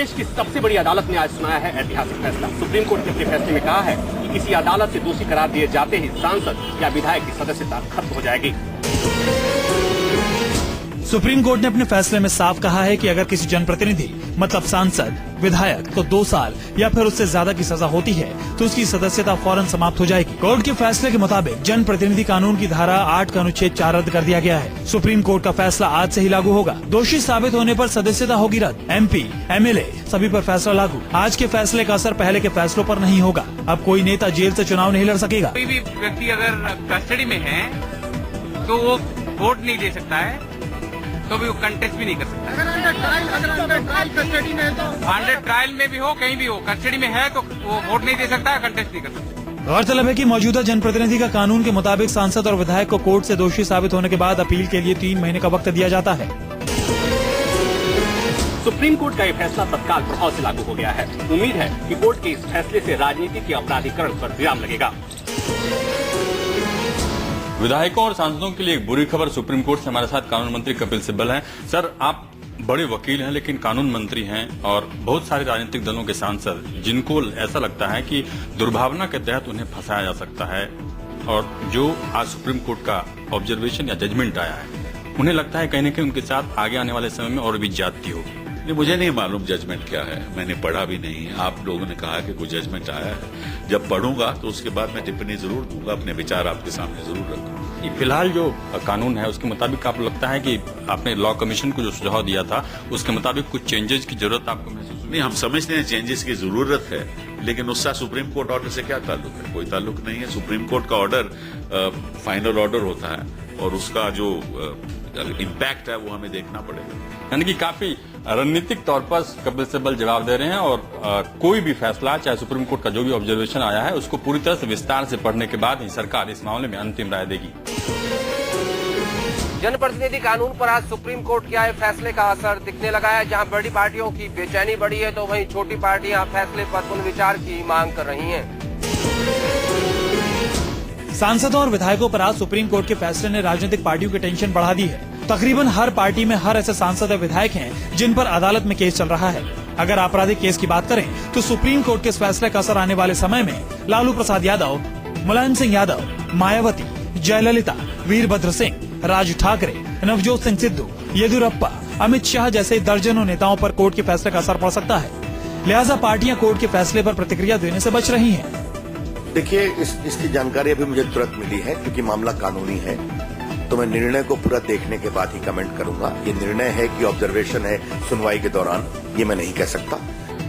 देश की सबसे बड़ी अदालत ने आज सुनाया है ऐतिहासिक फैसला। सुप्रीम कोर्ट ने अपने फैसले में कहा है कि किसी अदालत से दोषी करार दिए जाते ही सांसद या विधायक की सदस्यता खत्म हो जाएगी। सुप्रीम कोर्ट ने अपने फैसले में साफ कहा है कि अगर किसी जनप्रतिनिधि मतलब सांसद, विधायक को 2 साल या फिर उससे ज्यादा की सजा होती है तो उसकी सदस्यता फौरन समाप्त हो जाएगी। कोर्ट के फैसले के मुताबिक जनप्रतिनिधि कानून की धारा 8 का अनुच्छेद 4 रद्द कर दिया गया है। सुप्रीम कोर्ट का फैसला आज से ही लागू होगा। दोषी साबित होने पर सदस्यता होगी रद्द। MP, MLA सभी पर फैसला लागू। आज के फैसले का असर पहले के फैसलों पर नहीं होगा। अब कोई नेता जेल से चुनाव नहीं लड़ सकेगा। कोई भी व्यक्ति अगर कस्टडी में है तो वो वोट नहीं दे सकता है, तो भी वो कंटेस्ट भी नहीं कर सकता। अगर कस्टडी में है तो अंडर ट्रायल में भी हो, कहीं भी हो, कस्टडी में है तो वो वोट नहीं दे सकता है, कंटेस्ट नहीं कर सकता। गौरतलब है कि मौजूदा जनप्रतिनिधि का कानून के मुताबिक सांसद और विधायक को कोर्ट से दोषी साबित होने के बाद अपील के लिए 3 महीने का वक्त दिया जाता है। सुप्रीम कोर्ट का ये फैसला तत्काल प्रभाव से लागू हो गया है। उम्मीद है कि कोर्ट के इस फैसले से राजनीति के अपराधीकरण पर विराम लगेगा। विधायकों और सांसदों के लिए एक बुरी खबर। सुप्रीम कोर्ट से हमारे साथ कानून मंत्री कपिल सिब्बल हैं। सर, आप बड़े वकील हैं लेकिन कानून मंत्री हैं और बहुत सारे राजनीतिक दलों के सांसद जिनको ऐसा लगता है कि दुर्भावना के तहत उन्हें फंसाया जा सकता है, और जो आज सुप्रीम कोर्ट का ऑब्जर्वेशन या जजमेंट आया है उन्हें लगता है कहीं न कहीं उनके साथ आगे आने वाले समय में और भी ज्यादती होगी। मुझे नहीं मालूम जजमेंट क्या है, मैंने पढ़ा भी नहीं है। आप लोगों ने कहा कि कोई जजमेंट आया है, जब पढ़ूंगा तो उसके बाद मैं टिप्पणी जरूर दूंगा, अपने विचार आपके सामने जरूर रखूंगा। फिलहाल जो कानून है उसके मुताबिक आपको लगता है कि आपने लॉ कमीशन को जो सुझाव दिया था उसके मुताबिक कुछ चेंजेस की जरूरत आपको महसूस हुई? नहीं, हम समझते हैं चेंजेस की जरूरत है, लेकिन उसका सुप्रीम कोर्ट ऑर्डर से क्या ताल्लुक है? कोई ताल्लुक नहीं है। सुप्रीम कोर्ट का ऑर्डर फाइनल ऑर्डर होता है और उसका जो इम्पैक्ट है वो हमें देखना पड़ेगा। यानी कि काफी रणनीतिक तौर पर कपिल सिब्बल जवाब दे रहे हैं और कोई भी फैसला, चाहे सुप्रीम कोर्ट का जो भी ऑब्जर्वेशन आया है, उसको पूरी तरह से विस्तार से पढ़ने के बाद ही सरकार इस मामले में अंतिम राय देगी। जनप्रतिनिधि कानून पर आज सुप्रीम कोर्ट के आए फैसले का असर दिखने लगा है। जहां बड़ी पार्टियों की बेचैनी बढ़ी है तो वहीं छोटी पार्टियां फैसले पर पुनर्विचार की मांग कर रही हैं। सांसदों और विधायकों पर आज सुप्रीम कोर्ट के फैसले ने राजनीतिक पार्टियों की टेंशन बढ़ा दी है। तकरीबन हर पार्टी में हर ऐसे सांसद और विधायक हैं जिन पर अदालत में केस चल रहा है। अगर आपराधिक केस की बात करें तो सुप्रीम कोर्ट के इस फैसले का असर आने वाले समय में लालू प्रसाद यादव, मुलायम सिंह यादव, मायावती, जयललिता, वीरभद्र सिंह, राज ठाकरे, नवजोत सिंह सिद्धू, येदियुरप्पा, अमित शाह जैसे दर्जनों नेताओं पर कोर्ट के फैसले का असर पड़ सकता है। लिहाजा पार्टियां कोर्ट के फैसले पर प्रतिक्रिया देने से बच रही हैं। देखिए, इसकी जानकारी अभी मुझे तुरंत मिली है क्योंकि मामला कानूनी है, तो मैं निर्णय को पूरा देखने के बाद ही कमेंट करूंगा। ये निर्णय है कि ऑब्जर्वेशन है सुनवाई के दौरान, ये मैं नहीं कह सकता।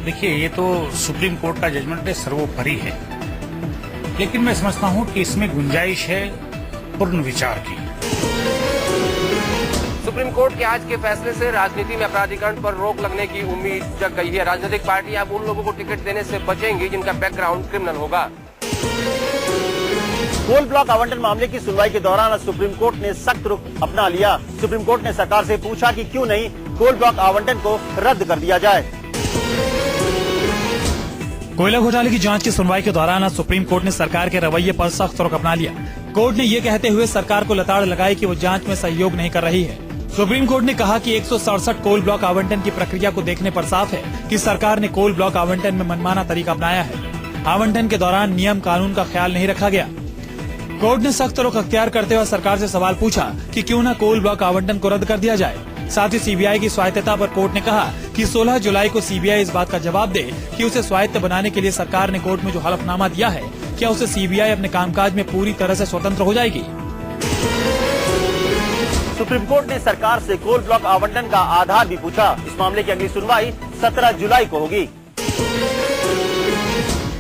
देखिए, ये तो सुप्रीम कोर्ट का जजमेंट सर्वोपरि है, लेकिन मैं समझता हूं कि इसमें गुंजाइश है पूर्ण विचार की। सुप्रीम कोर्ट के आज के फैसले से राजनीति में अपराधीकरण पर रोक लगने की उम्मीद जग गई है। राजनीतिक पार्टियां अब उन लोगों को टिकट देने से बचेंगी जिनका बैकग्राउंड क्रिमिनल होगा। कोल ब्लॉक आवंटन मामले की सुनवाई के दौरान सुप्रीम कोर्ट ने सख्त रुख अपना लिया। सुप्रीम कोर्ट ने सरकार से पूछा कि क्यों नहीं कोल ब्लॉक आवंटन को रद्द कर दिया जाए। कोयला घोटाले की जांच की सुनवाई के दौरान आज सुप्रीम कोर्ट ने सरकार के रवैये पर सख्त रुख अपना लिया। कोर्ट ने ये कहते हुए सरकार को लताड़ लगाई कि वो जांच में सहयोग नहीं कर रही है। सुप्रीम कोर्ट ने कहा कि 167 कोल ब्लॉक आवंटन की प्रक्रिया को देखने पर साफ है कि सरकार ने कोल ब्लॉक आवंटन में मनमाना तरीका अपनाया है। आवंटन के दौरान नियम कानून का ख्याल नहीं रखा गया। कोर्ट ने सख्त रुख अख्तियार करते हुए सरकार से सवाल पूछा कि क्यों न कोल ब्लॉक आवंटन को रद्द कर दिया जाए। साथ ही सीबीआई की स्वायत्तता पर कोर्ट ने कहा कि 16 जुलाई को सीबीआई इस बात का जवाब दे कि उसे स्वायत्त बनाने के लिए सरकार ने कोर्ट में जो हलफनामा दिया है, क्या उसे सीबीआई अपने कामकाज में पूरी तरह से स्वतंत्र हो जाएगी। सुप्रीम कोर्ट ने सरकार से कोल ब्लॉक आवंटन का आधार भी पूछा। इस मामले की अगली सुनवाई 17 जुलाई को होगी।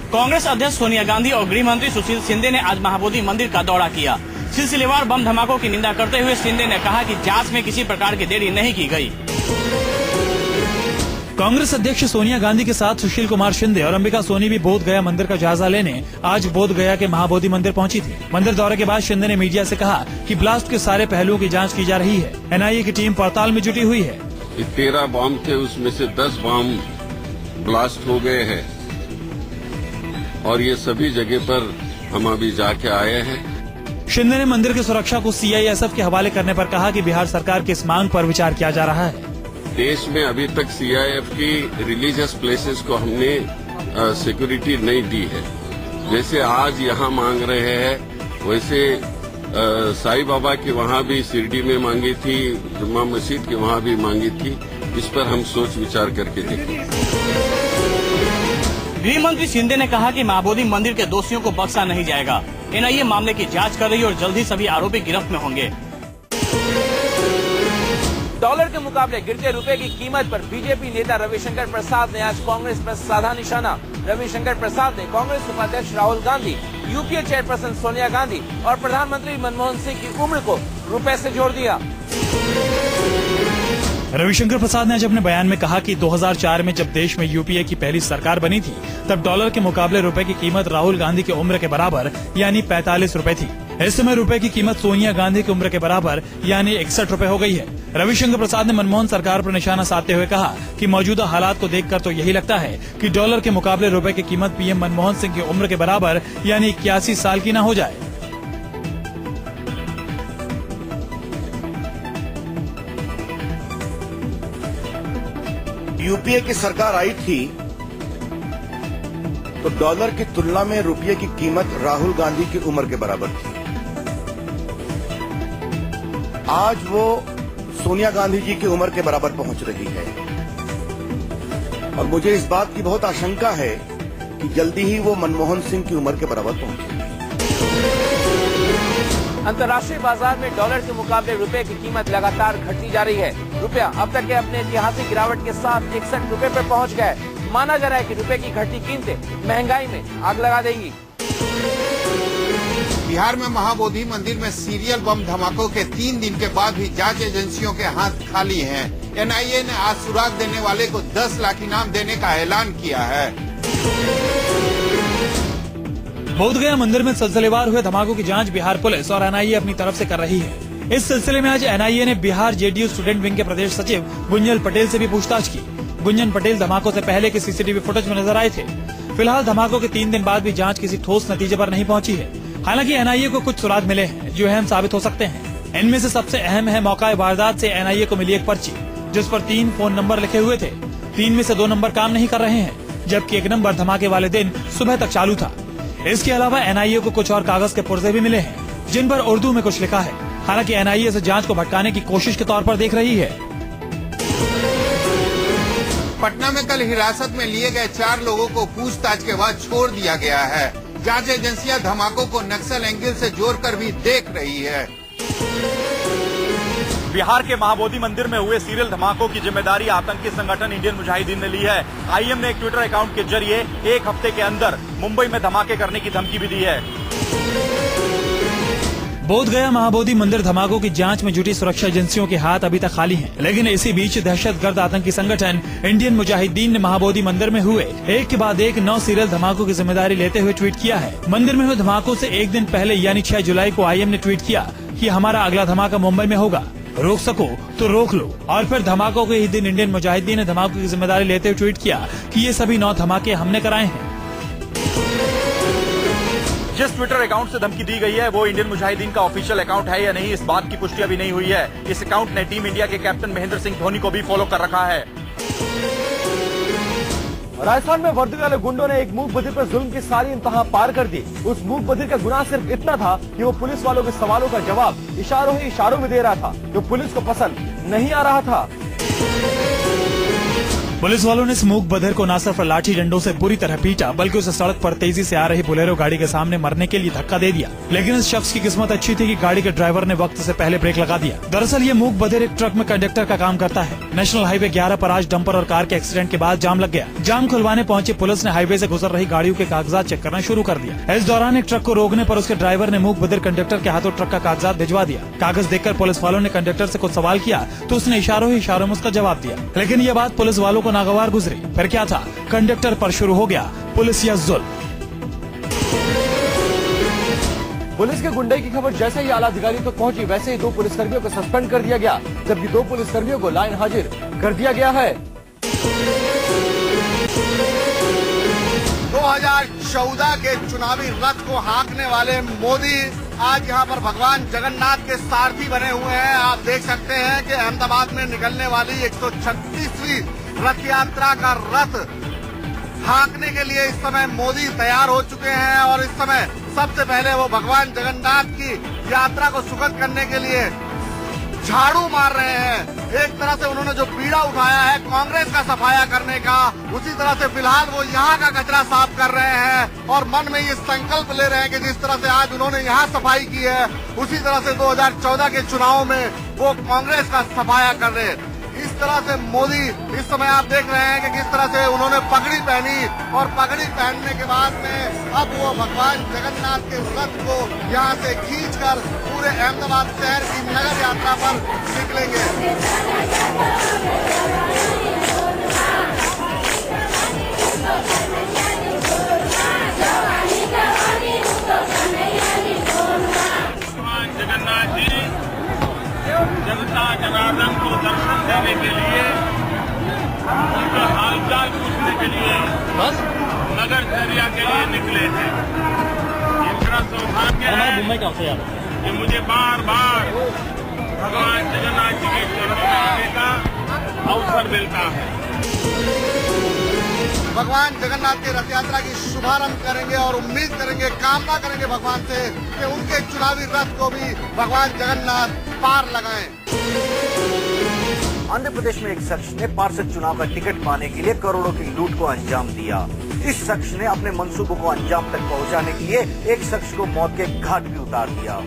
कांग्रेस अध्यक्ष सोनिया गांधी और गृह मंत्री सुशील शिंदे ने आज महाबोधि मंदिर का दौरा किया। सिलसिलेवार बम धमाकों की निंदा करते हुए शिंदे ने कहा कि जांच में किसी प्रकार की देरी नहीं की गई। कांग्रेस अध्यक्ष सोनिया गांधी के साथ सुशील कुमार शिंदे और अंबिका सोनी भी बोध गया मंदिर का जायजा लेने आज बोध गया के महाबोधि मंदिर पहुंची थी। मंदिर दौरे के बाद शिंदे ने मीडिया से कहा कि ब्लास्ट के सारे पहलुओं की जांच की जा रही है। एनआईए की टीम पड़ताल में जुटी हुई है। 13 बम थे, उसमें से 10 बम ब्लास्ट हो गए हैं और ये सभी जगह पर हम अभी जाके आए हैं। शिंदे ने मंदिर की सुरक्षा को सीआईएसएफ के हवाले करने पर कहा कि बिहार सरकार की इस मांग पर विचार किया जा रहा है। देश में अभी तक सीआईएफ की रिलीजियस प्लेसेस को हमने सिक्योरिटी नहीं दी है। जैसे आज यहाँ मांग रहे हैं, वैसे साईं बाबा के वहाँ भी शिरडी में मांगी थी, जुम्मा मस्जिद के वहाँ भी मांगी थी। इस पर हम सोच विचार करके देखेंगे। गृह मंत्री शिंदे ने कहा कि महाबोधि मंदिर के दोषियों को बख्शा नहीं जाएगा। एनआईए मामले की जांच कर रही है और जल्द ही सभी आरोपी गिरफ्त में होंगे। डॉलर के मुकाबले गिरते रुपए की कीमत पर बीजेपी नेता रविशंकर प्रसाद ने आज कांग्रेस पर साधा निशाना। रविशंकर प्रसाद ने कांग्रेस उपाध्यक्ष राहुल गांधी, यूपीए चेयरपर्सन सोनिया गांधी और प्रधानमंत्री मनमोहन सिंह की उम्र को रुपए से जोड़ दिया। रविशंकर प्रसाद ने आज अपने बयान में कहा कि 2004 में जब देश में यूपीए की पहली सरकार बनी थी, तब डॉलर के मुकाबले रुपए की कीमत राहुल गांधी की उम्र के बराबर यानी 45 रुपए थी। इस समय रुपए की कीमत सोनिया गांधी की उम्र के बराबर यानी 61 रुपए हो गई है। रविशंकर प्रसाद ने मनमोहन सरकार पर निशाना साधते हुए कहा कि मौजूदा हालात को देखकर तो यही लगता है कि डॉलर के मुकाबले रुपए की कीमत पीएम मनमोहन सिंह की उम्र के बराबर यानी 81 साल की न हो जाए। यूपीए की सरकार आई थी तो डॉलर की तुलना में रुपये की कीमत राहुल गांधी की उम्र के बराबर थी। आज वो सोनिया गांधी जी की उम्र के बराबर पहुंच रही है और मुझे इस बात की बहुत आशंका है कि जल्दी ही वो मनमोहन सिंह की उम्र के बराबर पहुंचेगी। अंतर्राष्ट्रीय बाजार में डॉलर के मुकाबले रुपए की कीमत लगातार घटती जा रही है। रुपया अब तक के अपने ऐतिहासिक गिरावट के साथ 61 रुपए पर पहुंच गया है। माना जा रहा है कि रुपए की घटती कीमतें महंगाई में आग लगा देंगी। बिहार में महाबोधि मंदिर में सीरियल बम धमाकों के 3 दिन के बाद भी जांच एजेंसियों के हाथ खाली हैं। एनआईए ने आज सुराग देने वाले को 10 लाख इनाम देने का ऐलान किया है। बोधगया मंदिर में सिलसिलेवार हुए धमाकों की जांच बिहार पुलिस और एनआईए अपनी तरफ से कर रही है। इस सिलसिले में आज एनआईए ने बिहार जेडीयू स्टूडेंट विंग के प्रदेश सचिव गुंजन पटेल से भी पूछताछ की। गुंजन पटेल धमाकों से पहले के सीसीटीवी फुटेज में नजर आए थे। फिलहाल धमाकों के 3 दिन बाद भी जांच किसी ठोस नतीजे पर नहीं पहुंची है। हालांकि एनआईए को कुछ सुराग मिले हैं जो अहम साबित हो सकते हैं। इनमें से सबसे अहम है मौका वारदात से एनआईए को मिली एक पर्ची, जिस पर 3 फोन नंबर लिखे हुए थे। 3 में से 2 नंबर काम नहीं कर रहे हैं, जबकि 1 नंबर धमाके वाले दिन सुबह तक चालू था। इसके अलावा एनआईए को कुछ और कागज के पुर्जे भी मिले हैं, जिन पर उर्दू में कुछ लिखा है। हालांकि एनआईए इसे जांच को भटकाने की कोशिश के तौर पर देख रही है। पटना में कल हिरासत में लिए गए 4 लोगों को पूछताछ के बाद छोड़ दिया गया है। जांच एजेंसियां धमाकों को नक्सल एंगल से जोड़कर भी देख रही है। बिहार के महाबोधि मंदिर में हुए सीरियल धमाकों की जिम्मेदारी आतंकी संगठन इंडियन मुजाहिदीन ने ली है। आईएम ने एक ट्विटर अकाउंट के जरिए 1 हफ्ते के अंदर मुंबई में धमाके करने की धमकी भी दी है। बोधगया महाबोधि मंदिर धमाकों की जांच में जुटी सुरक्षा एजेंसियों के हाथ अभी तक खाली हैं। लेकिन इसी बीच दहशतगर्द आतंकी संगठन इंडियन मुजाहिदीन ने महाबोधि मंदिर में हुए एक के बाद एक 9 सीरियल धमाकों की जिम्मेदारी लेते हुए ट्वीट किया है। मंदिर में हुए धमाकों से 1 दिन पहले यानी 6 जुलाई को आईएम ने ट्वीट किया कि हमारा अगला धमाका मुंबई में होगा, रोक सको तो रोक लो। और फिर धमाकों के ही दिन इंडियन मुजाहिदीन ने धमाकों की जिम्मेदारी लेते हुए ट्वीट किया कि ये सभी 9 धमाके हमने कराए हैं। जिस ट्विटर अकाउंट से धमकी दी गई है वो इंडियन मुजाहिदीन का ऑफिशियल अकाउंट है या नहीं, इस बात की पुष्टि अभी नहीं हुई है। इस अकाउंट ने टीम इंडिया के कैप्टन महेंद्र सिंह धोनी को भी फॉलो कर रखा है। राजस्थान में वर्दी वाले गुंडों ने एक मूक बधिर पर जुल्म की सारी इंतहा पार कर दी। उस मूक बधिर का गुनाह सिर्फ इतना था कि वो पुलिस वालों के सवालों का जवाब इशारों ही इशारों में दे रहा था, जो पुलिस को पसंद नहीं आ रहा था। पुलिस वालों ने इस मूक बधिर को न सिर्फ लाठी डंडों से बुरी तरह पीटा, बल्कि उसे सड़क पर तेजी से आ रही बोलेरो गाड़ी के सामने मरने के लिए धक्का दे दिया। लेकिन इस शख्स की किस्मत अच्छी थी कि गाड़ी के ड्राइवर ने वक्त से पहले ब्रेक लगा दिया। दरअसल ये मूक बधिर एक ट्रक में कंडक्टर का काम करता है। नेशनल हाईवे 11 पर आज डंपर और कार के एक्सीडेंट के बाद जाम लग गया। जाम खुलवाने पहुंची पुलिस ने हाईवे से गुजर रही गाड़ियों के कागजात चेक करना शुरू कर दिया। इस दौरान एक ट्रक को रोकने पर उसके ड्राइवर ने मूक बधिर कंडक्टर के हाथों ट्रक का कागजात भिजवा दिया। कागज देखकर पुलिस वालों ने कंडक्टर से कुछ सवाल किया तो उसने इशारों ही इशारों में उसका जवाब दिया। लेकिन ये बात पुलिस वालों को नागवार गुजरी। फिर क्या था, कंडक्टर पर शुरू हो गया पुलिसिया जुल्म। पुलिस के गुंडे की खबर जैसे ही आला अधिकारी तक पहुंची, वैसे ही 2 पुलिसकर्मियों को सस्पेंड कर दिया गया, जबकि 2 पुलिसकर्मियों को लाइन हाजिर कर दिया गया है। 2014 के चुनावी रथ को हाँकने वाले मोदी आज यहाँ पर भगवान जगन्नाथ के सारथी बने हुए हैं। आप देख सकते हैं कि अहमदाबाद में निकलने वाली 136वीं रथ यात्रा का रथ हाँकने के लिए इस समय मोदी तैयार हो चुके हैं और इस समय सबसे पहले वो भगवान जगन्नाथ की यात्रा को सुखद करने के लिए झाड़ू मार रहे हैं। एक तरह से उन्होंने जो बीड़ा उठाया है कांग्रेस का सफाया करने का, उसी तरह से फिलहाल वो यहाँ का कचरा साफ कर रहे हैं और मन में ये संकल्प ले रहे हैं कि जिस तरह से आज उन्होंने यहाँ सफाई की है उसी तरह से 2014 के चुनाव में वो कांग्रेस का सफाया कर रहे हैं। इस तरह से मोदी इस समय आप देख रहे हैं कि किस तरह से उन्होंने पगड़ी पहनी और पगड़ी पहनने के बाद में अब वो भगवान जगन्नाथ के रथ को यहाँ से खींचकर पूरे अहमदाबाद शहर की नगर यात्रा पर निकलेंगे। भगवान जगन्नाथ जी जनता जनार्दन को दर्शन देने के लिए, उनका हालचाल पूछने के लिए बस नगर चर्या के लिए निकले हैं। इतना सौभाग्य है कि मुझे बार बार भगवान जगन्नाथ जी के चरणों में आने का अवसर मिलता है। भगवान जगन्नाथ के रथ यात्रा की शुभारंभ करेंगे और उम्मीद करेंगे, कामना करेंगे भगवान से कि उनके चुनावी रथ को भी भगवान जगन्नाथ पार लगाएं। आंध्र प्रदेश में एक शख्स ने पार्षद चुनाव का टिकट पाने के लिए करोड़ों की लूट को अंजाम दिया। इस शख्स ने अपने मंसूबों को अंजाम तक पहुंचाने के लिए एक शख्स को मौत के घाट भी उतार दिया।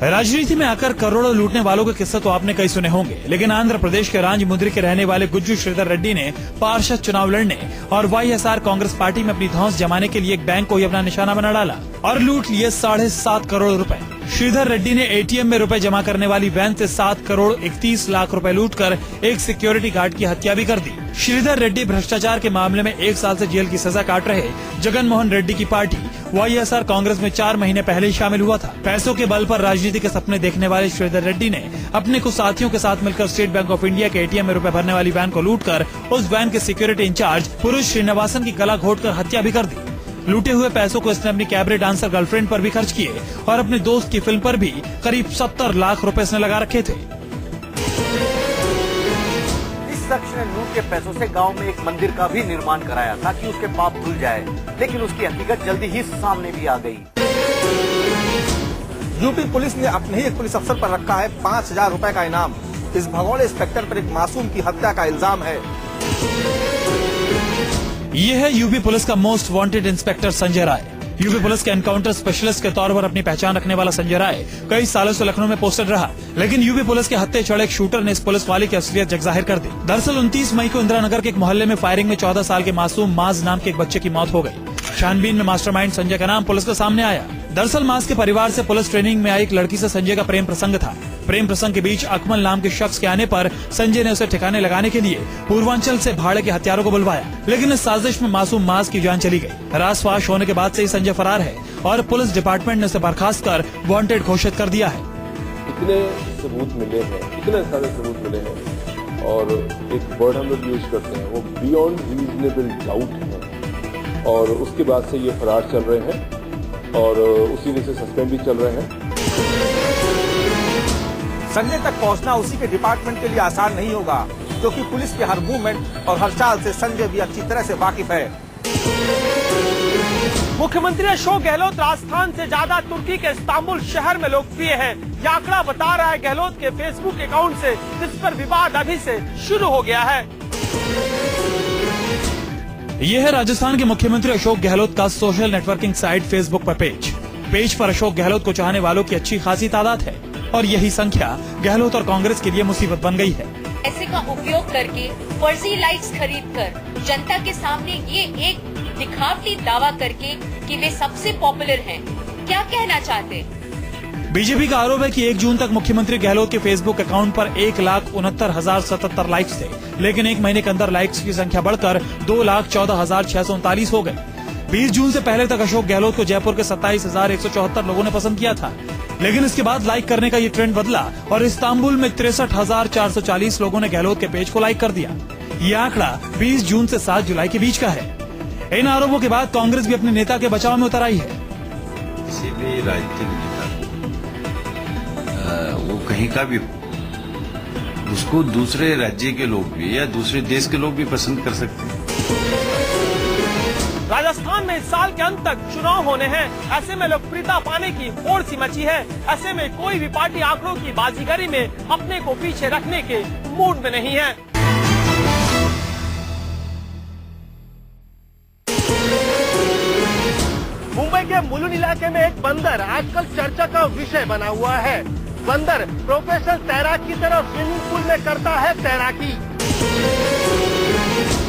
राजनीति में आकर करोड़ों लूटने वालों के किस्से तो आपने कई सुने होंगे, लेकिन आंध्र प्रदेश के राजमुंद्री के रहने वाले गुज्जू श्रीधर रेड्डी ने पार्षद चुनाव लड़ने और YSR कांग्रेस पार्टी में अपनी धौंस जमाने के लिए एक बैंक को ही अपना निशाना बना डाला और लूट लिए 7.5 करोड़ रुपए। श्रीधर रेड्डी ने ATM में रुपए जमा करने वाली वैन से 7 करोड़ 31 लाख रुपए लूटकर एक सिक्योरिटी गार्ड की हत्या भी कर दी। श्रीधर रेड्डी भ्रष्टाचार के मामले में 1 साल से जेल की सजा काट रहे जगन मोहन रेड्डी की पार्टी YSR कांग्रेस में 4 महीने पहले ही शामिल हुआ था। पैसों के बल पर राजनीति के सपने देखने वाले श्रीधर रेड्डी ने अपने कुछ साथियों के साथ मिलकर स्टेट बैंक ऑफ इंडिया के ATM में रुपए भरने वाली वैन को लूटकर उस वैन के सिक्योरिटी इंचार्ज पुरुष श्रीनिवासन की गला घोटकर हत्या भी कर दी। लूटे हुए पैसों को इसने अपनी कैबरे डांसर गर्लफ्रेंड पर भी खर्च किए और अपने दोस्त की फिल्म पर भी करीब 70 लाख रुपए इसने लगा रखे थे। इस शख्स ने लूट के पैसों से गांव में एक मंदिर का भी निर्माण कराया था कि उसके पाप धुल जाए, लेकिन उसकी हकीकत जल्दी ही सामने भी आ गई। यूपी पुलिस ने अपने ही एक पुलिस अफसर पर रखा है 5000 रुपए का इनाम। इस भगोड़े इंस्पेक्टर पर एक मासूम की हत्या का इल्जाम है। ये है यूपी पुलिस का most wanted inspector Sanjay Rai. UP police के एनकाउंटर स्पेशलिस्ट के तौर पर अपनी पहचान रखने वाला संजय राय कई सालों से लखनऊ में पोस्टेड रहा, लेकिन यूपी पुलिस के हत्थे चढ़े एक शूटर ने इस पुलिस वाले की असलियत जग जाहिर कर दी। दरअसल 29 मई को इंदिरा नगर के एक मोहल्ले में फायरिंग में 14 साल के मासूम माज नाम के एक बच्चे की मौत हो गई। छानबीन में मास्टरमाइंड संजय का नाम पुलिस के सामने आया। दरअसल माज के परिवार से पुलिस ट्रेनिंग में आई एक लड़की से संजय का प्रेम प्रसंग था। प्रेम प्रसंग के बीच अकमल नाम के शख्स के आने पर संजय ने उसे ठिकाने लगाने के लिए पूर्वांचल से भाड़े के हथियारों को बुलवाया, लेकिन इस साजिश में मासूम माज की जान चली गई। रासफाश होने के बाद से ही संजय फरार है और पुलिस डिपार्टमेंट ने उसे बर्खास्त कर वांटेड घोषित कर दिया है। इतने सबूत मिले हैं, इतने सारे सबूत मिले हैं और एक वर्ड हम लोग यूज करते हैं, वो बियॉन्ड रीजनेबल डाउट है और उसके बाद से ये फरार चल रहे हैं और उसी वजह से सस्पेंड भी चल रहे हैं। संजय तक पहुंचना उसी के डिपार्टमेंट के लिए आसान नहीं होगा, क्योंकि पुलिस के हर मूवमेंट और हर चाल से संजय भी अच्छी तरह से वाकिफ है। मुख्यमंत्री अशोक गहलोत राजस्थान से ज्यादा तुर्की के इस्तांबुल शहर में लोकप्रिय है। यह आंकड़ा बता रहा है गहलोत के फेसबुक अकाउंट से, जिस पर विवाद अभी से शुरू हो गया है। यह है राजस्थान के मुख्यमंत्री अशोक गहलोत का सोशल नेटवर्किंग साइट फेसबुक पर पेज पर अशोक गहलोत को चाहने वालों की अच्छी खासी तादाद है और यही संख्या गहलोत और कांग्रेस के लिए मुसीबत बन गई है। पैसे का उपयोग करके फर्जी लाइक्स खरीदकर जनता के सामने ये एक दिखावटी दावा करके कि वे सबसे पॉपुलर हैं, क्या कहना चाहते हैं? बीजेपी का आरोप है कि 1 जून तक मुख्यमंत्री गहलोत के फेसबुक अकाउंट पर 1,69,077 लाइक्स थे, लेकिन 1 महीने के अंदर लाइक्स की संख्या बढ़कर 2,14,639 हो गई। 20 जून से पहले तक अशोक गहलोत को जयपुर के 27,174 लोगों ने पसंद किया था, लेकिन इसके बाद लाइक करने का ये ट्रेंड बदला और इस्तांबुल में 63,440 लोगों ने गहलोत के पेज को लाइक कर दिया। ये आंकड़ा 20 जून से 7 जुलाई के बीच का है। इन आरोपों के बाद कांग्रेस भी अपने नेता के बचाव में उतर आई है। किसी भी राजनीतिक नेता वो कहीं का भी उसको दूसरे राज्य के लोग भी या दूसरे देश के लोग भी पसंद कर सकते हैं। राजस्थान में इस साल के अंत तक चुनाव होने हैं। ऐसे में लोकप्रियता पाने की होड़ सी मची है। ऐसे में कोई भी पार्टी आंकड़ों की बाजीगरी में अपने को पीछे रखने के मूड में नहीं है। मुंबई के मुलुंड इलाके में एक बंदर आजकल चर्चा का विषय बना हुआ है। बंदर प्रोफेशनल तैराक की तरह स्विमिंग पूल में करता है तैराकी।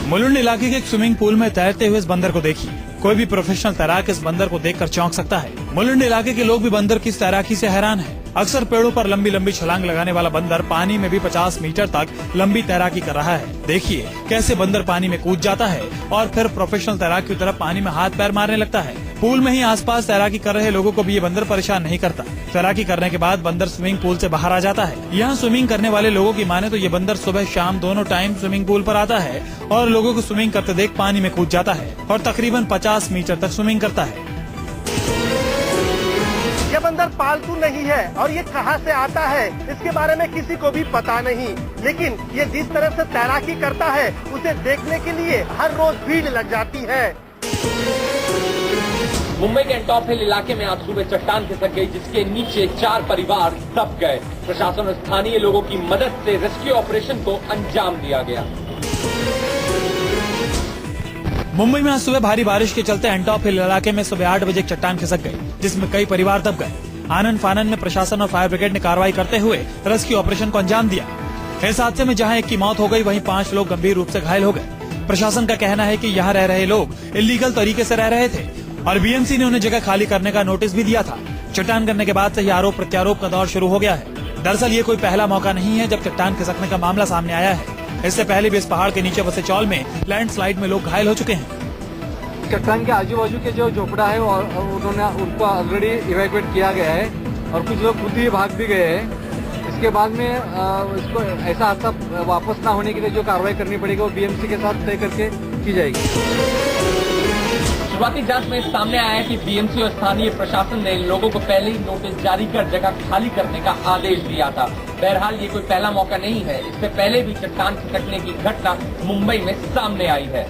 मुलुंड इलाके के एक स्विमिंग पूल में तैरते हुए इस बंदर को देखिए। कोई भी प्रोफेशनल तैराक इस बंदर को देखकर चौंक सकता है। मुलुंड इलाके के लोग भी बंदर की इस तैराकी से हैरान हैं। अक्सर पेड़ों पर लंबी लंबी छलांग लगाने वाला बंदर पानी में भी 50 मीटर तक लंबी तैराकी कर रहा है। देखिए कैसे बंदर पानी में कूद जाता है और फिर प्रोफेशनल तैराक की तरह पानी में हाथ पैर मारने लगता है। पूल में ही आसपास तैराकी कर रहे लोगों को भी ये बंदर परेशान नहीं करता। तैराकी करने के बाद बंदर स्विमिंग पूल से बाहर आ जाता है। यहाँ स्विमिंग करने वाले लोगों की माने तो ये बंदर सुबह शाम दोनों टाइम स्विमिंग पूल पर आता है और लोगों को स्विमिंग करते देख पानी में कूद जाता है और तकरीबन 50 मीटर तक स्विमिंग करता है। ये बंदर पालतू नहीं है और ये कहां से आता है इसके बारे में किसी को भी पता नहीं, लेकिन ये जिस तरह से तैराकी करता है उसे देखने के लिए हर रोज भीड़ लग जाती है। मुंबई के एंटॉप हिल इलाके में आज सुबह चट्टान खिसक गई, जिसके नीचे 4 परिवार दब गए। प्रशासन और स्थानीय लोगों की मदद से रेस्क्यू ऑपरेशन को अंजाम दिया गया। मुंबई में आज सुबह भारी बारिश के चलते एंटॉप हिल इलाके में सुबह 8 बजे चट्टान खिसक गई, जिसमें कई परिवार दब गए। आनन फानन में प्रशासन और फायर ब्रिगेड ने कार्रवाई करते हुए रेस्क्यू ऑपरेशन को अंजाम दिया। इस हादसे में जहां एक की मौत हो गई, वहीं 5 लोग गंभीर रूप से घायल हो गए। प्रशासन का कहना है कि यहाँ रह रहे लोग इलीगल तरीके से रह रहे थे और बीएमसी ने उन्हें जगह खाली करने का नोटिस भी दिया था। चट्टान गिरने के बाद से ही आरोप प्रत्यारोप का दौर शुरू हो गया है। दरअसल ये कोई पहला मौका नहीं है जब चट्टान खिसकने का मामला सामने आया है। इससे पहले भी इस पहाड़ के नीचे बसे चौल में लैंडस्लाइड में लोग घायल हो चुके हैं। चट्टान के आजू बाजू के जो झोपड़ा है और उनको ऑलरेडी इवैक्यूएट किया गया है और कुछ लोग खुद ही भाग भी गए हैं। इसके बाद में इसको ऐसा हादसा वापस ना होने के लिए जो कार्रवाई करनी पड़ेगी वो बीएमसी के साथ तय करके की जाएगी। शुरुआती जांच में सामने आया है कि बीएमसी और स्थानीय प्रशासन ने लोगों को पहले ही नोटिस जारी कर जगह खाली करने का आदेश दिया था। बहरहाल ये कोई पहला मौका नहीं है। इससे पहले भी चट्टान खिसकने की घटना मुंबई में सामने आई है।